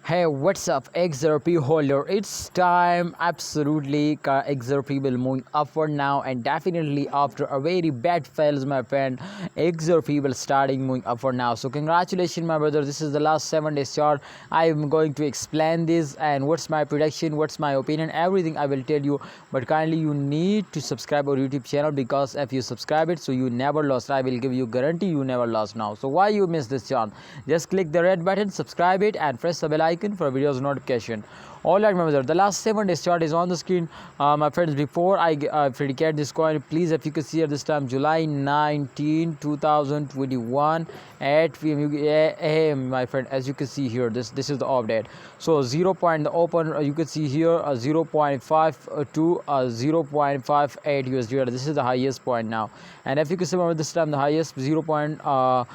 Hey, what's up, XRP holder? It's time. Absolutely, XRP will move upward now, and definitely after a very bad fails, my friend, XRP will starting moving upward now. So congratulations, my brother. This is the last 7 days chart. I am going to explain this and what's my prediction, what's my opinion, everything I will tell you. But kindly, you need to subscribe our YouTube channel, because if you subscribe it, so you never lost. I will give you guarantee you never lost now. So why you miss this chart? Just click the red button, subscribe it, and press the bell icon for videos notification. All right, my brother, the last 7 days chart is on the screen, my friends. Before I predicate this coin, please, if you can see at this time, July 19 2021 at PM AM, my friend, as you can see here, this is the update. So 0 point, the open, you can see here, 0.5 to 0.58 USD. This is the highest point now, and if you can see, this time the highest 0.58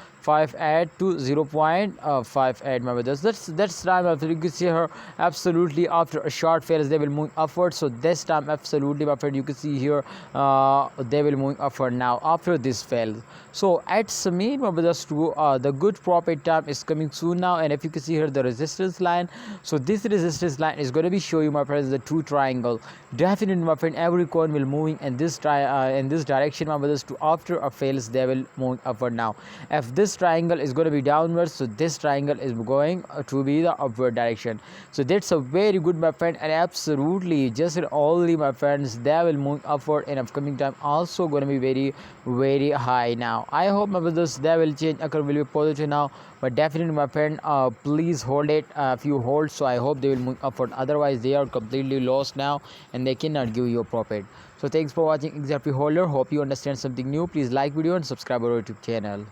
to 0.58, my brothers. That's time after you can see her. Absolutely, after a short fails, they will move upward. So this time, absolutely, my friend, you can see here, they will move upward now after this fail. So at Samir, my brothers, to the good profit time is coming soon now. And if you can see here, the resistance line, so this resistance line is going to be show you, my friends, the two triangle. Definitely, my friend, every coin will moving in this direction, my brothers. To after a fails, they will move upward now. If this triangle is going to be downwards, so this triangle is going to be the upward direction. So that's a very good, my friend, and absolutely just only, my friends, they will move upward in upcoming time, also going to be very high now. I hope, my brothers, they will change, occur will be positive now. But definitely, my friend, please hold it. If you hold, so I hope they will move upward. Otherwise, they are completely lost now, and they cannot give you a profit. So thanks for watching, XRP holder. Hope you understand something new. Please like video and subscribe our YouTube channel.